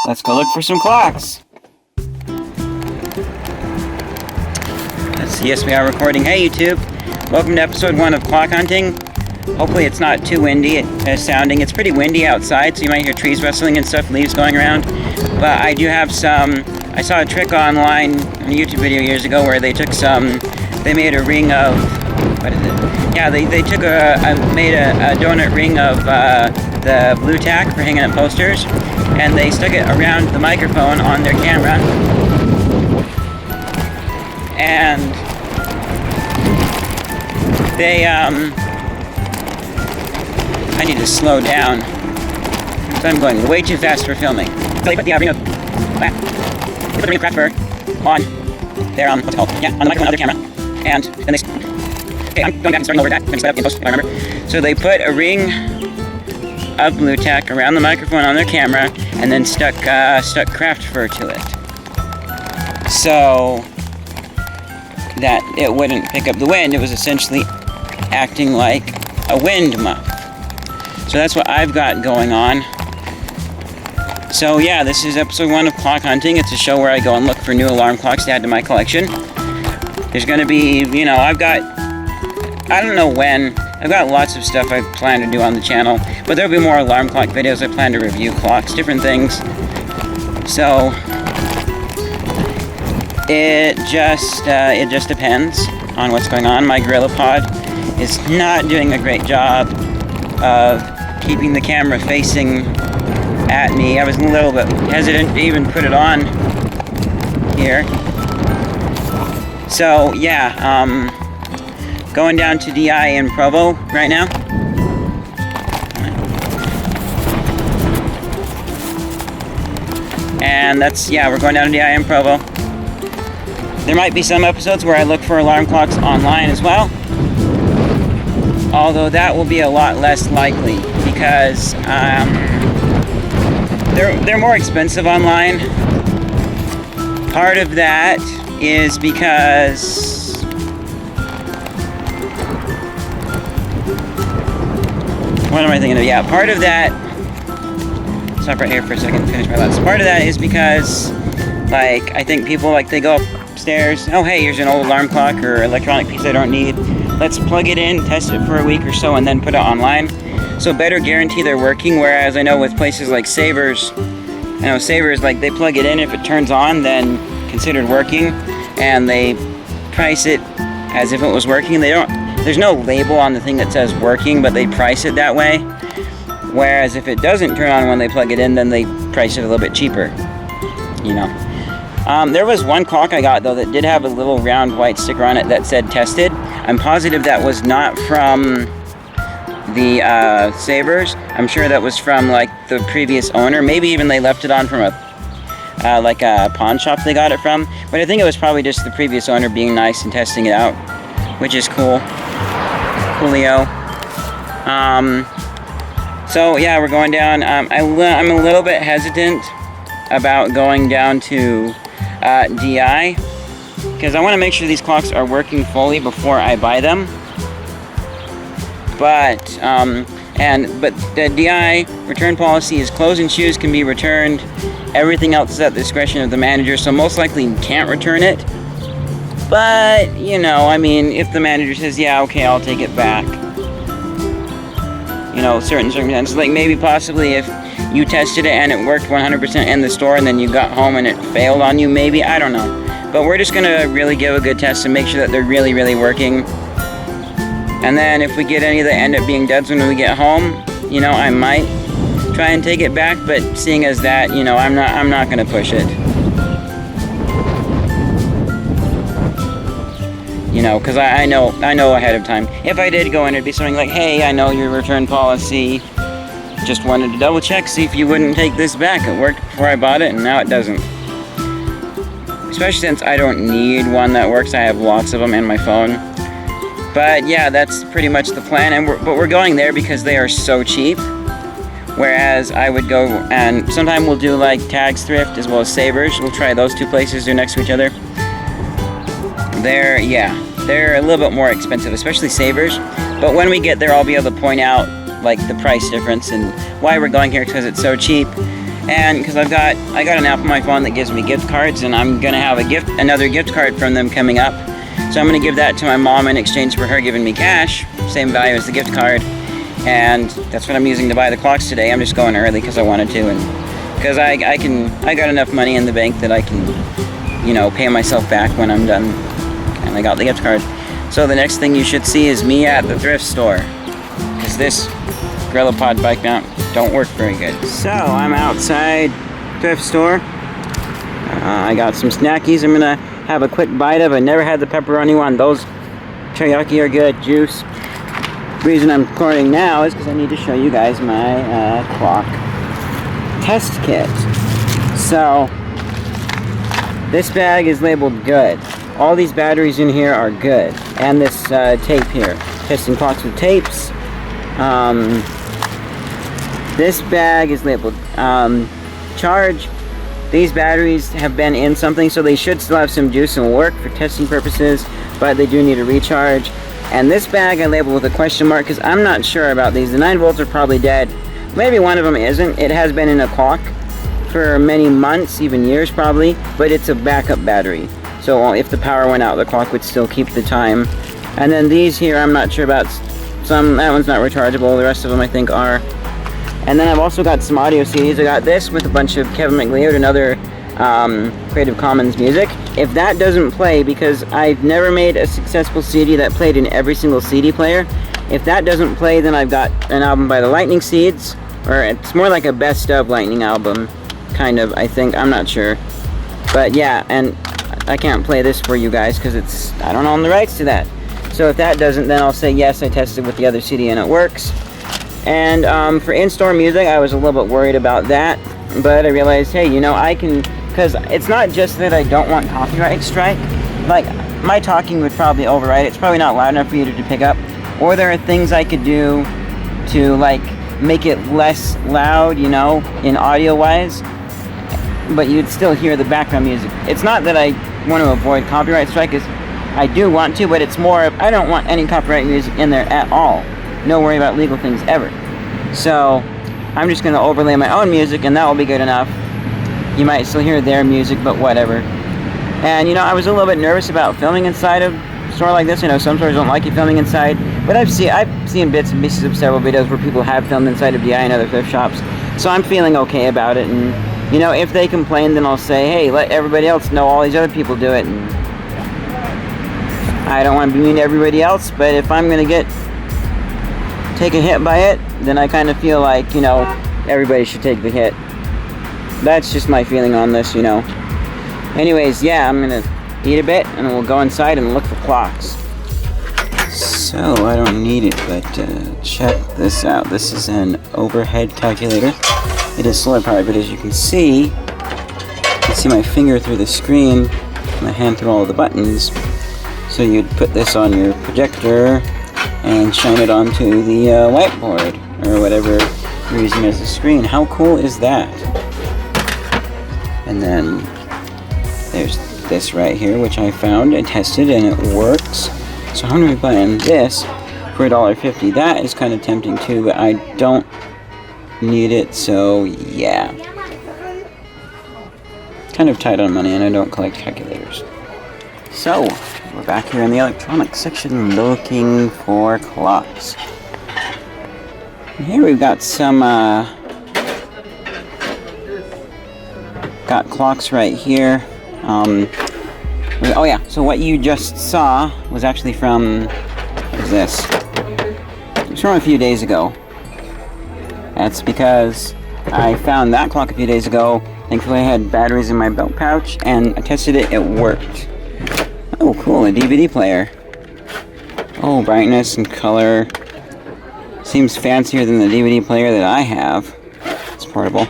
Let's go look for some clocks. Let's see, yes, we are recording. Hey, YouTube. Welcome to episode 1 of Clock Hunting. Hopefully it's not too windy sounding. It's pretty windy outside, so you might hear trees rustling and stuff, leaves going around. But I do have some... I saw a trick online in a YouTube video years ago where they took some... They made a ring of... What is it? Yeah, they took made a donut ring of the blue tack for hanging up posters, and they stuck it around the microphone on their camera. And they, I need to slow down, so I'm going way too fast for filming. So they put the ring of craft fur on their, what's it called? Yeah, on the microphone of their camera. And then they, okay, I'm going back and starting over that. Finish that up in post, if I remember. So they put a ring of blue tack around the microphone on their camera, and then stuck craft fur to it, so that it wouldn't pick up the wind. It was essentially acting like a wind muff. So that's what I've got going on. So yeah, this is episode 1 of Clock Hunting. It's a show where I go and look for new alarm clocks to add to my collection. There's gonna be, you know, I don't know when. I've got lots of stuff I plan to do on the channel, but there'll be more alarm clock videos. I plan to review clocks, different things. So it just depends on what's going on. My GorillaPod is not doing a great job of keeping the camera facing at me. I was a little bit hesitant to even put it on here. So yeah, going down to DI in Provo right now. And that's, yeah, we're going down to DI in Provo. There might be some episodes where I look for alarm clocks online as well. Although that will be a lot less likely because they're more expensive online. Part of that is because what am I thinking of? Yeah, part of that... Stop right here for a second and finish my thoughts. Part of that is because, like, I think people, like, they go upstairs, oh, hey, here's an old alarm clock or electronic piece I don't need. Let's plug it in, test it for a week or so, and then put it online. So better guarantee they're working, whereas I know with places like Savers, like, they plug it in, if it turns on, then considered working, and they price it as if it was working. There's no label on the thing that says working, but they price it that way. Whereas if it doesn't turn on when they plug it in, then they price it a little bit cheaper, you know. There was one clock I got, though, that did have a little round white sticker on it that said tested. I'm positive that was not from the Savers. I'm sure that was from, like, the previous owner. Maybe even they left it on from like a pawn shop they got it from. But I think it was probably just the previous owner being nice and testing it out, which is cool. Coolio. So yeah, we're going down. I'm a little bit hesitant about going down to DI because I want to make sure these clocks are working fully before I buy them. But the DI return policy is clothes and shoes can be returned. Everything else is at the discretion of the manager, so most likely you can't return it. But, you know, I mean, if the manager says, yeah, okay, I'll take it back. You know, certain circumstances, like maybe possibly if you tested it and it worked 100% in the store and then you got home and it failed on you, maybe, I don't know. But we're just gonna really give a good test and make sure that they're really, really working. And then if we get any that end up being duds when we get home, you know, I might try and take it back, but seeing as that, you know, I'm not gonna push it. You know, because I know ahead of time. If I did go in, it'd be something like, hey, I know your return policy. Just wanted to double check, see if you wouldn't take this back. It worked before I bought it, and now it doesn't. Especially since I don't need one that works. I have lots of them in my phone. But yeah, that's pretty much the plan. But we're going there because they are so cheap. Whereas I would go, and sometime we'll do like Tags Thrift as well as Savers. We'll try those two places. They're next to each other. They're a little bit more expensive, especially Savers. But when we get there, I'll be able to point out like the price difference and why we're going here, because it's so cheap. and because I got an app on my phone that gives me gift cards, and I'm gonna have another gift card from them coming up. So I'm gonna give that to my mom in exchange for her giving me cash, same value as the gift card, and that's what I'm using to buy the clocks today. I'm just going early because I wanted to, and because I got enough money in the bank that I can, you know, pay myself back when I'm done, and I got the gift card. So the next thing you should see is me at the thrift store, because this GorillaPod bike mount don't work very good. So I'm outside thrift store. I got some snackies I'm gonna have a quick bite of. I never had the pepperoni one. Those teriyaki are good. Juice. The reason I'm recording now is because I need to show you guys my clock test kit. So this bag is labeled good. All these batteries in here are good, and this tape here. Testing clocks with tapes. This bag is labeled charge. These batteries have been in something, so they should still have some juice and work for testing purposes, but they do need a recharge. And this bag I labeled with a question mark because I'm not sure about these. The 9 volts are probably dead. Maybe one of them isn't. It has been in a clock for many months, even years probably, but it's a backup battery. So if the power went out, the clock would still keep the time. And then these here, I'm not sure about. That one's not rechargeable. The rest of them I think are. And then I've also got some audio CDs. I got this with a bunch of Kevin MacLeod and other Creative Commons music. If that doesn't play, because I've never made a successful CD that played in every single CD player, if that doesn't play, then I've got an album by the Lightning Seeds, or it's more like a best of Lightning album, kind of, I think. I'm not sure. But yeah, and I can't play this for you guys because I don't own the rights to that. So if that doesn't, then I'll say yes, I tested with the other CD and it works. And for in-store music, I was a little bit worried about that, but I realized, hey, you know, I can, because it's not just that I don't want copyright strike. Like, my talking would probably override it. It's probably not loud enough for you to pick up. Or there are things I could do to, like, make it less loud, you know, in audio-wise, but you'd still hear the background music. It's not that I want to avoid copyright strike, I do want to, but it's more of, I don't want any copyright music in there at all. No worry about legal things ever. So I'm just going to overlay my own music, and that will be good enough. You might still hear their music, but whatever. And you know, I was a little bit nervous about filming inside of a store like this. You know, some stores don't like you filming inside, but I've seen bits and pieces of several videos where people have filmed inside of DI and other thrift shops. So I'm feeling okay about it. And you know, if they complain, then I'll say, hey, let everybody else know all these other people do it. And I don't want to be mean to everybody else, but if I'm going to take a hit by it, then I kind of feel like, you know, everybody should take the hit. That's just my feeling on this, you know. Anyways, yeah, I'm gonna eat a bit and we'll go inside and look for clocks. So I don't need it, but check this out. This is an overhead calculator. It is solar powered, but as you can see my finger through the screen, my hand through all of the buttons. So you'd put this on your projector and shine it onto the whiteboard or whatever you're using as a screen. How cool is that? And then there's this right here, which I found and tested, and it works. So I'm going to be buying this for $1.50. That is kind of tempting too, but I don't need it, so yeah. Kind of tight on money, and I don't collect calculators. So we're back here in the electronics section looking for clocks. And here we've got some got clocks right here. Oh yeah, so what you just saw was actually from, what is this? It was from a few days ago. That's because I found that clock a few days ago. Thankfully I had batteries in my belt pouch and I tested it, it worked. Oh cool, a DVD player. Oh, brightness and color. Seems fancier than the DVD player that I have. It's portable.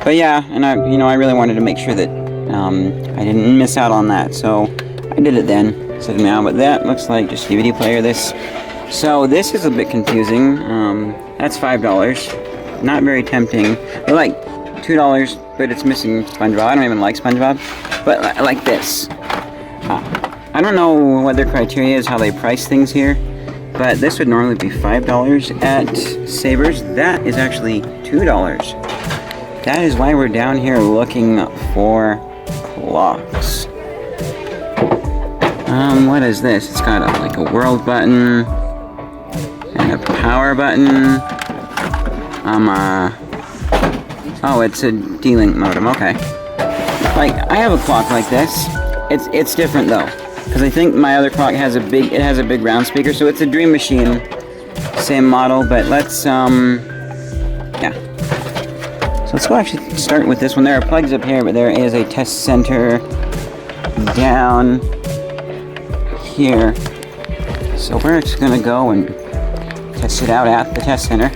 But yeah, and I really wanted to make sure that I didn't miss out on that, so I did it then. So now, but that looks like just DVD player. So this is a bit confusing. That's $5. Not very tempting. They're like $2, but it's missing SpongeBob. I don't even like SpongeBob, but I like this. I don't know what their criteria is, how they price things here, but this would normally be $5 at Savers. That is actually $2. that is why we're down here looking for clocks. What is this? It's got like a world button and a power button. Oh, it's a D-Link modem. Okay. Like, I have a clock like this. It's different though, because I think my other clock has a big round speaker, so it's a Dream Machine, same model. But let's yeah. So let's go actually start with this one. There are plugs up here, but there is a test center down here. So we're just gonna go and test it out at the test center.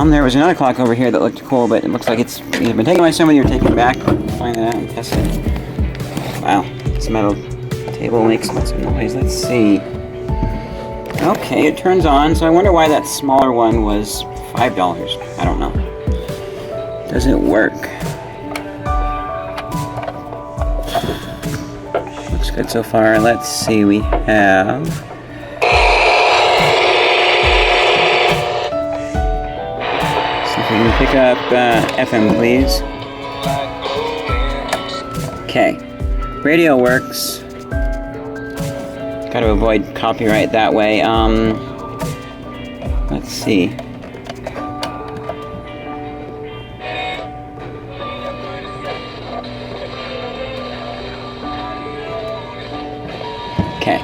There was another clock over here that looked cool, but it looks like it's either been taken by somebody or taken back. Find that out and test it. Wow, this metal table makes lots of noise. Let's see. Okay, it turns on, so I wonder why that smaller one was $5. I don't know. Does it work? Looks good so far. Let's see, we have... See if we can pick up FM, please. Okay. Radio works. Gotta avoid copyright that way. Let's see. Okay.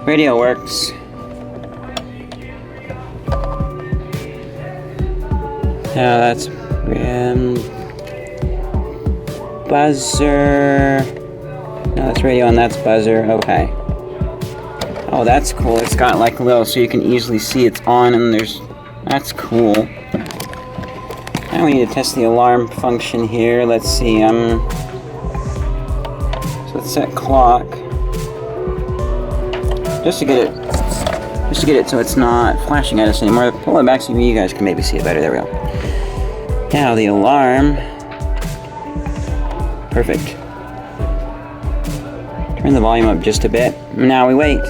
Radio works. Now that's buzzer. No, that's radio and that's buzzer. Okay. Oh, that's cool. It's got like a little, so you can easily see it's on, and that's cool. Now we need to test the alarm function here. Let's see. So let's set clock. Just to get it so it's not flashing at us anymore. Pull it back so you guys can maybe see it better. There we go. Now the alarm. Perfect. Turn the volume up just a bit. Now we wait.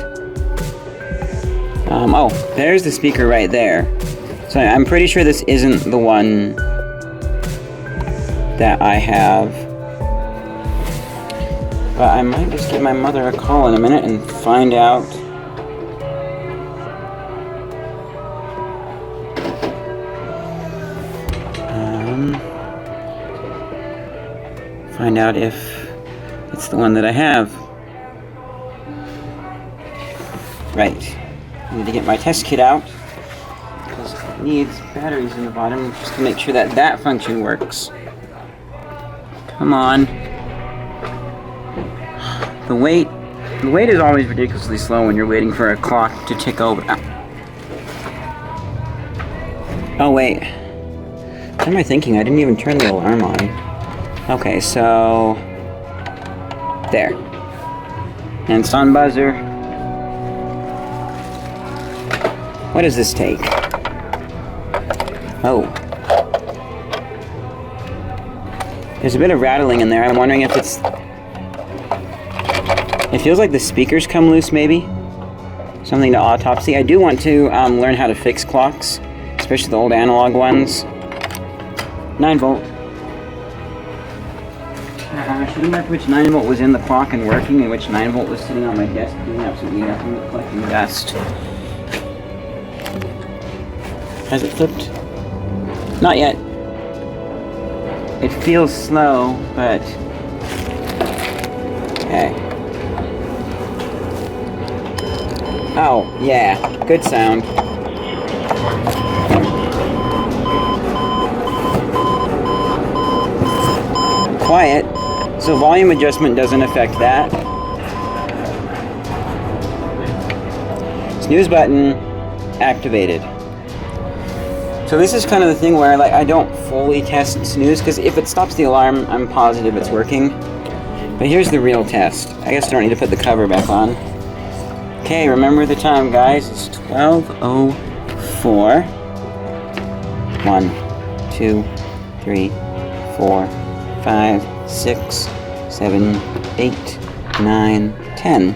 Oh, there's the speaker right there. So I'm pretty sure this isn't the one that I have. But I might just give my mother a call in a minute and find out. Find out if it's the one that I have. Right. I need to get my test kit out because it needs batteries in the bottom just to make sure that that function works. Come on. The wait is always ridiculously slow when you're waiting for a clock to tick over. Oh wait. What am I thinking? I didn't even turn the alarm on. Okay, so there. And it's on buzzer. What does this take? Oh. There's a bit of rattling in there. I'm wondering if it's... It feels like the speakers come loose, maybe? Something to autopsy. I do want to learn how to fix clocks, especially the old analog ones. 9 volt. Should have marked which 9 volt was in the clock and working and which 9 volt was sitting on my desk doing absolutely nothing but collecting dust. Has it flipped? Not yet. It feels slow, but... Okay. Oh, yeah. Good sound. Quiet. So volume adjustment doesn't affect that. Snooze button activated. So this is kind of the thing where like I don't fully test snooze, because if it stops the alarm, I'm positive it's working. But here's the real test. I guess I don't need to put the cover back on. Okay, remember the time, guys. It's 12:04. 1, 2, 3, 4, 5, 6, 7, 8, 9, 10.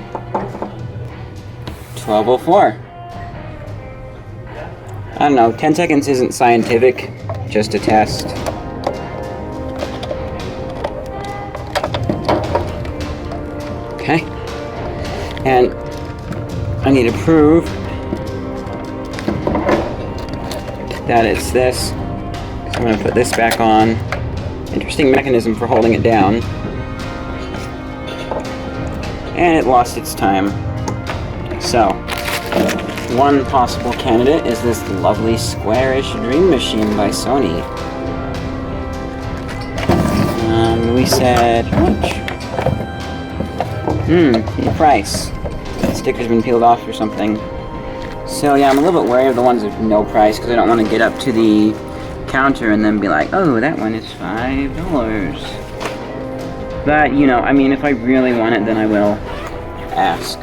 12:04. I don't know, 10 seconds isn't scientific, just a test. Okay. And I need to prove that it's this. So I'm going to put this back on. Interesting mechanism for holding it down. And it lost its time. So, one possible candidate is this lovely squarish Dream Machine by Sony. We said, how much? The price. The sticker's been peeled off or something. So yeah, I'm a little bit wary of the ones with no price because I don't want to get up to the counter and then be like, oh, that one is $5. But, you know, I mean, if I really want it, then I will ask.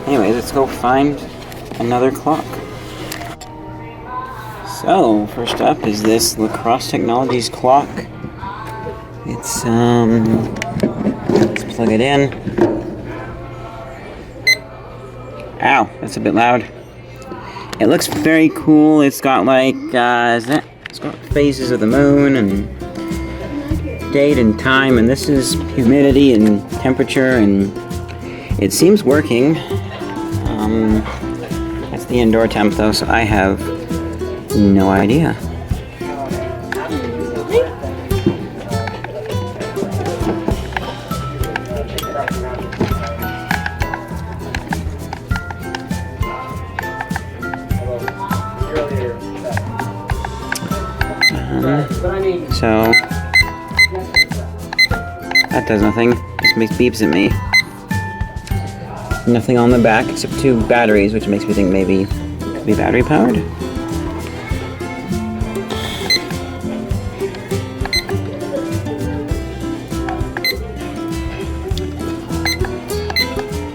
Anyways, let's go find another clock. So, first up is this Lacrosse Technologies clock. It's, let's plug it in. Ow, that's a bit loud. It looks very cool. It's got like, it's got phases of the moon and date and time, and this is humidity and temperature, and it seems working. That's the indoor temp though, so I have no idea. So that does nothing. Just makes beeps at me. Nothing on the back except 2 batteries, which makes me think maybe it could be battery powered.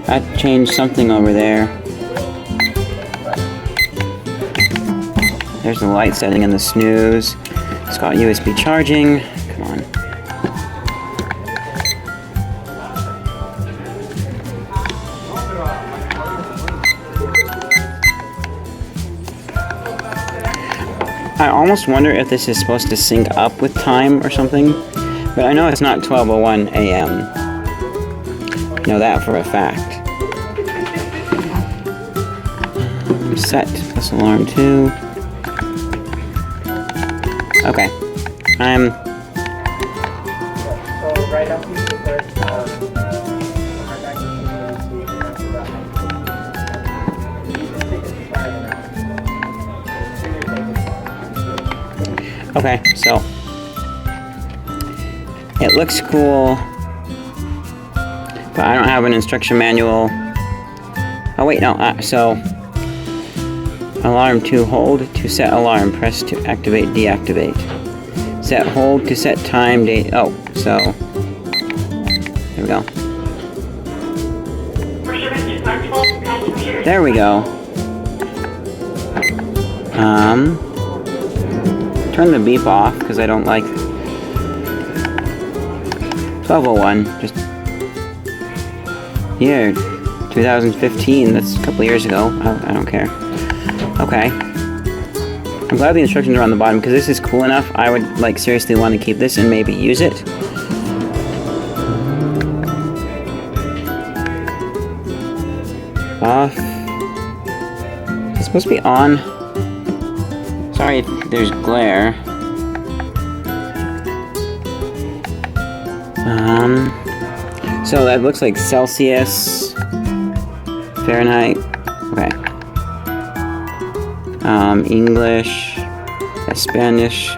That changed something over there. There's the light setting and the snooze. It's got USB charging. Come on. I almost wonder if this is supposed to sync up with time or something, but I know it's not 12:01 a.m. I know that for a fact. Set plus alarm 2. Okay. I'm... Okay, so... It looks cool, but I don't have an instruction manual. Oh wait, no, so... Alarm to hold to set alarm. Press to activate, deactivate. Set hold to set time, date. Oh, so there we go. There we go. Turn the beep off because I don't like 12:01. Just here, 2015. That's a couple years ago. I don't care. Okay. I'm glad the instructions are on the bottom because this is cool enough. I would like seriously want to keep this and maybe use it. Off. It's supposed to be on. Sorry if there's glare. So that looks like Celsius, Fahrenheit. Okay. English, Spanish,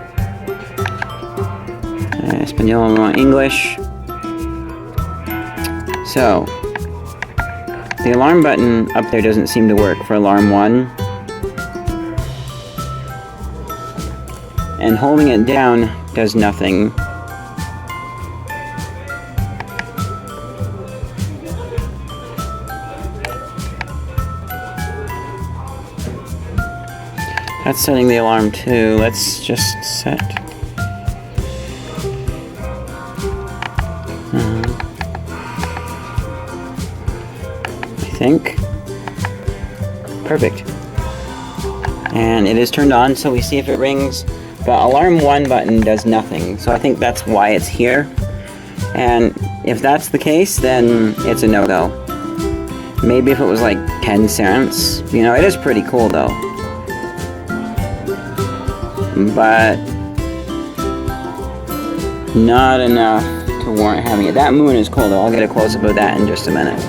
Espanol, we want English. So, the alarm button up there doesn't seem to work for alarm 1. And holding it down does nothing. That's setting the alarm too. Let's just set. I think. Perfect. And it is turned on, so we see if it rings. But alarm 1 button does nothing, so I think that's why it's here. And if that's the case, then it's a no-go. Maybe if it was like 10 cents. You know, it is pretty cool though. But not enough to warrant having it. That moon is cool though. I'll get a close-up of that in just a minute.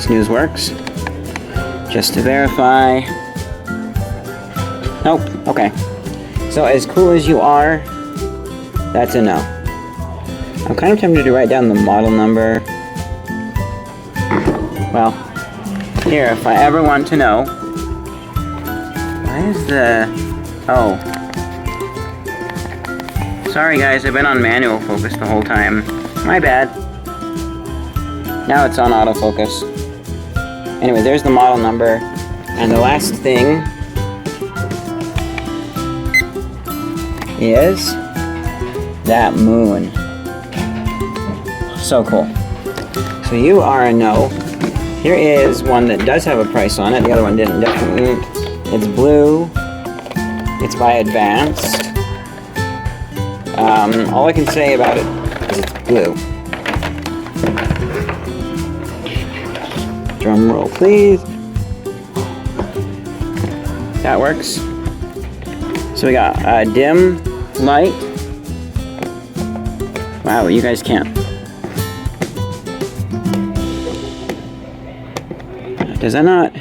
Snooze works. Just to verify. Nope. Okay. So as cool as you are, that's a no. I'm kind of tempted to write down the model number. Well, here, if I ever want to know. Why is the... Oh. Sorry guys, I've been on manual focus the whole time. My bad. Now it's on autofocus. Anyway, there's the model number. And the last thing is that moon. So cool. So you are a no. Here is one that does have a price on it. The other one didn't. Definitely. It's blue. It's by Advanced. All I can say about it is it's blue. Drum roll, please. That works. So we got dim light. Wow, you guys can't. Does that not?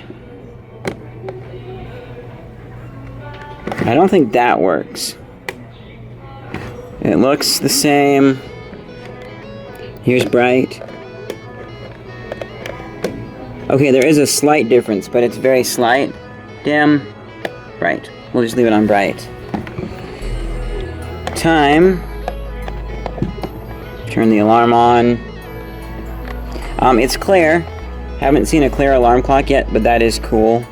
I don't think that works. It looks the same. Here's bright. Okay, there is a slight difference, but it's very slight. Dim, bright. We'll just leave it on bright. Time. Turn the alarm on. It's clear. Haven't seen a clear alarm clock yet, but that is cool.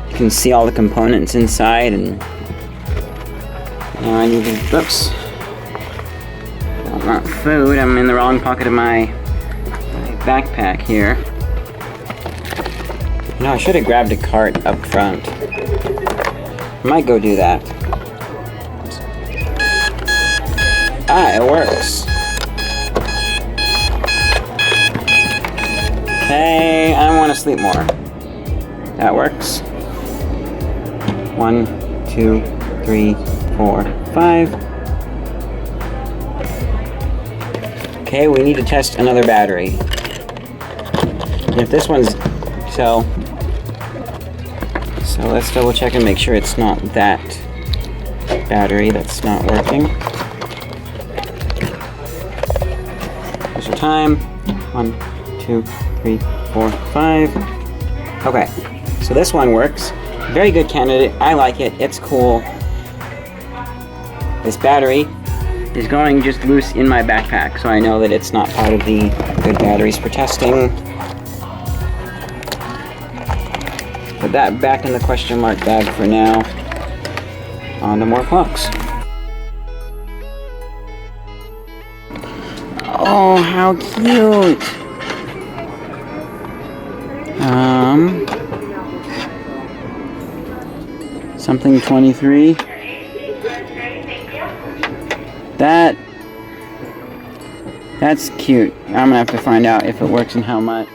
You can see all the components inside, and now I need to, oops. Not food, I'm in the wrong pocket of my backpack here. No, I should have grabbed a cart up front. Might go do that. Ah, it works. Okay, I want to sleep more. That works. 1, 2, 3, 4, 5. Okay, we need to test another battery. And if this one's so let's double check and make sure it's not that battery that's not working. There's your time. 1, 2, 3, 4, 5. Okay, so this one works. Very good candidate. I like it. It's cool. This battery is going just loose in my backpack, so I know that it's not part of the good batteries for testing. Put that back in the question mark bag for now. On to more clocks. Oh, how cute! Something 23. That's cute. I'm gonna have to find out if it works and how much.